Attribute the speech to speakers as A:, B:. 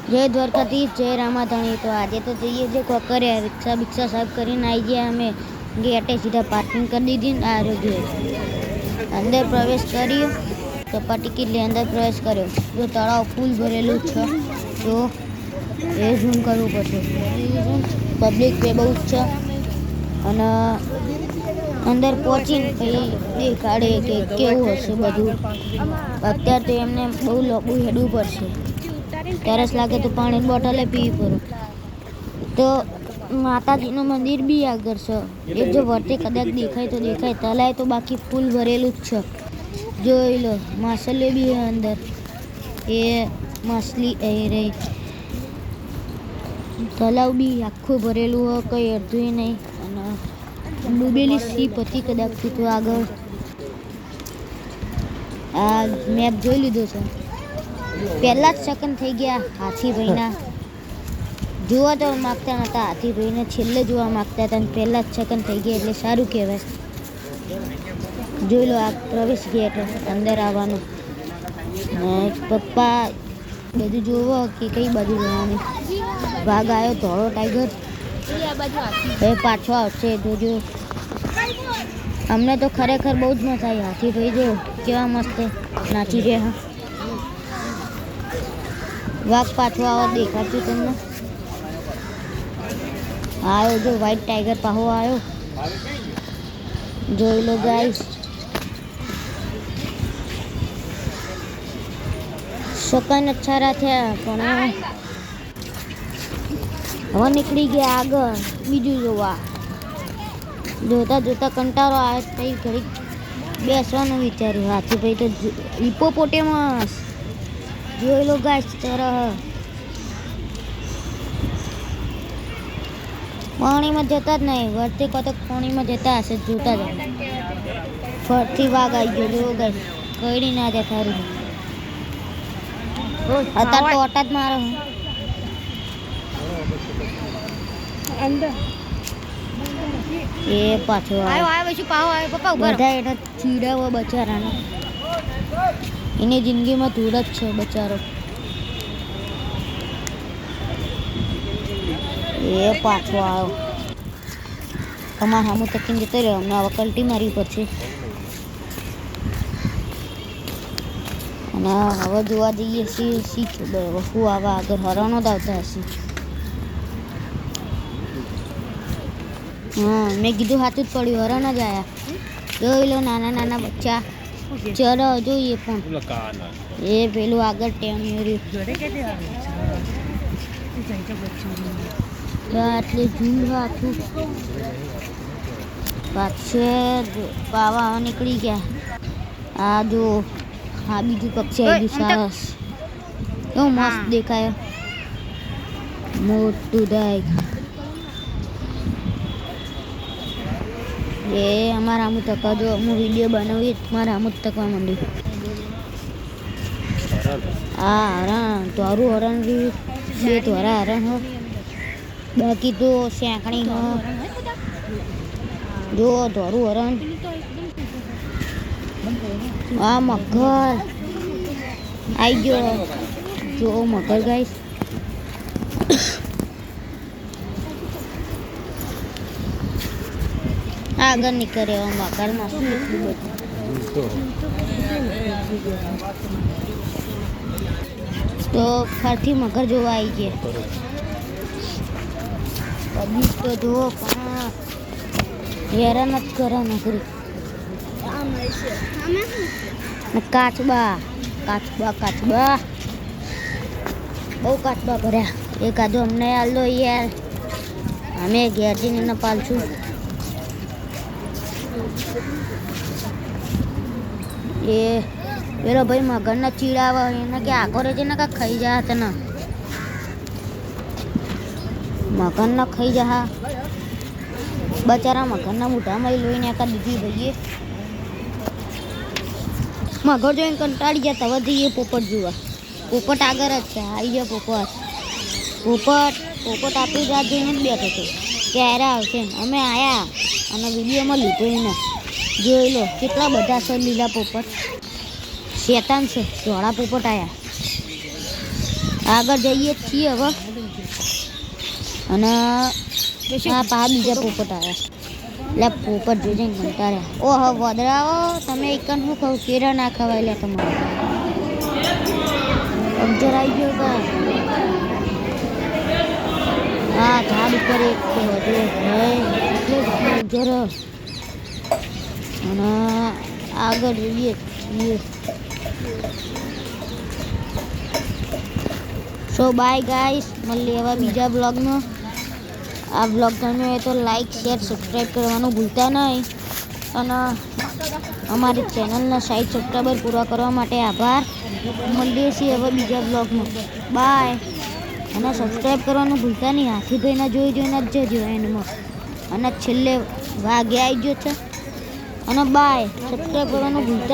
A: જય દ્વારકાધીશ, જય રામાધણી। તો આજે તો જઈએ છે કોકરિયા, રિક્ષા બિક્ષા સાફ કરીને આવી ગયા અમે ગેટે, સીધા પાર્કિંગ કરી દીધી ને આરોગ્ય અંદર પ્રવેશ કર્યો તો ટિકિટ લઈ અંદર પ્રવેશ કર્યો। જો તળાવ ફૂલ ભરેલું છે, તો એ ઝૂમ કરવું પડશે। પબ્લિક બે બહુ જ છે અને અંદર પહોંચીને પછી દેખાડે કે કેવું હશે બધું। અત્યારે તો એમને બહુ લાંબુ હેડવું પડશે, તરસ લાગે તો પાણીની બોટલે પીવી પડે। તો માતાજીનું મંદિર બી આગળ છે, એ જો વર્તે કદાચ દેખાય તો દેખાય। તલાય તો બાકી ફૂલ ભરેલું જ છે, જોઈ લો। માછલીઓ બી અંદર, એ માછલી એ રહી। તલાવ બી આખું ભરેલું હોય, કંઈ અડધું નહીં। અને ડૂબેલી સીપ હતી કદાચ તો આગળ। આ મેપ જોઈ લીધો છે, પહેલા જ સેકન્ડ થઈ ગયા હાથીભાઈના। જોવા તો માગતા નહોતા હાથીભાઈને, છેલ્લે જોવા માગતા હતા, પહેલા જ સેકન્ડ થઈ ગયા એટલે સારું કહેવાય। જોઈ લો, આ પ્રવેશ ગેટ અંદર આવવાનું। પપ્પા બધું જોવો કે કઈ બાજુ જવાનું। વાઘ આવ્યો, ધોળો ટાઈગર, હવે પાછો આવશે જોજો। અમને તો ખરેખર બહુ જ મજા આવી। હાથીભાઈ જો કેવા મસ્ત નાચી રહ્યા। વાઘ પાછો આવો દેખાતું તમને? આવ્યો જો, વ્હાઈટ ટાઈગર પાછો આવ્યો, જોઈ લો ગાઈસ। સેકન્ડ અચ્છા થયા, પણ હવે નીકળી ગયા આગળ બીજું જોવા। જોતા જોતા કંટાળો આવે, પછી ઘડી બેસવાનું વિચાર્યું। હાથીભાઈ તો હિપોપોટેમસ જોઈ લો ગાઈસ। તરફ પાણીમાં જતા જ નહીં, વર્તે કતક પાણીમાં જતા હશે, જોતા જ ફરથી વાઘ આવી ગયો જો ગાઈસ। કઈ ના જાય થારું, અત્યારે તો ઓટા જ મારો એ પાછો બધા એને ચીડાવો બચારાને, એની જિંદગીમાં ધૂળ જ છે બચારો। એ પાછો આવ્યો, તમારે સામું તકીને જતો રહ્યો। અમને હવે કલ્ટી મારી પછી, અને હવે જોવા જઈએ છીએ શું આવે આગળ। હરણો જ આવતા હશે। હા, મેં કીધું સાચું જ પડ્યું, હરણ જ આવ્યા। જોઈ લો નાના નાના બચ્ચા, ચલો જોઈએ પણ એ પેલું આગળ ટેમ્યું આટલે ઝૂંડ આખું પાછે પાવા નીકળી ગયા। આ જો, હા બીજું પક્ષી આવી ગયું, સરસ, કેવું મસ્ત દેખાય, મોટું ડાઈક। એ અમારા આમું તકવા જો, હું વિડીયો બનાવી મારા આમું તકવા માંડ્યું। હા હરણ, ધોરું હરણ રહ્યું, બે ધોરા હરણ હો, બાકી તો સેંકણી હો। જો ધોરું હરણ, આ મગર આવી ગયો, જો મગર ગાઈસ। આગળ નીકળ્યો મગરમાં શું એટલું બધું, તો ફરથી મગર જોવા આવી ગયા। પબ્લિક તો જુઓ પણ હેરાન જ કરે નકરી। કાચબા કાચબા કાચબા બહુ કાચબા ભર્યા। એકાદો અમને હાલ દો યાર, અમે ઘેર જઈને પાલશું। એ પેલો ભાઈ મગરને ચીડાવે, એને કે આગો રહેજે ને કાંક ખાઈ જા તને, મગરને ખાઈ જા બચારા। મગરના મોઢામાં લોહીને એકા દીધી ભાઈએ। મગર જોઈને કંટાળી ગયા, તવે જઈએ પોપટ જોવા। પોપટ આગળ જ છે, આવી ગયા પોપટ। પોપટ આપણી રાત જોઈને જ બેઠો હતો, ક્યારે આવશે। અમે આવ્યા અને વિડીયોમાં લીધો એને, જોઈ લો કેટલા બધા છે લીલા પોપટ। શેતાન છે, ધોળા પોપટ આવ્યા। આગળ જઈએ છીએ હવે અને આ પા બીજા પોપટ આવ્યા એટલે પોપટ જોઈને કંટાળ્યા ઓહો વદરાઓ તમે એકન શું કહું કેરા ના ખવાય લે તમારે પંચર આવી ગયો કા હા ઝાડ ઉપર એક વધુ પંચર અને આગળ જઈએ છીએ સો બાય ગાઈસ મળીએ એવા બીજા બ્લોગમાં આ બ્લોગ ગમ્યો હોય તો લાઈક શેર સબસ્ક્રાઈબ કરવાનું ભૂલતા નહીં અને અમારી ચેનલના 60 સબસ્ક્રાઈબર પૂરા કરવા માટે આભાર મળીએ છીએ હવે બીજા બ્લોગમાં બાય અને સબસ્ક્રાઈબ કરવાનું ભૂલતા નહીં હાથીભાઈના જોઈને જ જજો એન્ડમાં અને છેલ્લે વાગે આવી ગયો છે અને બાય સબસ્ક્રાઈબ કરવાનું ભૂલતા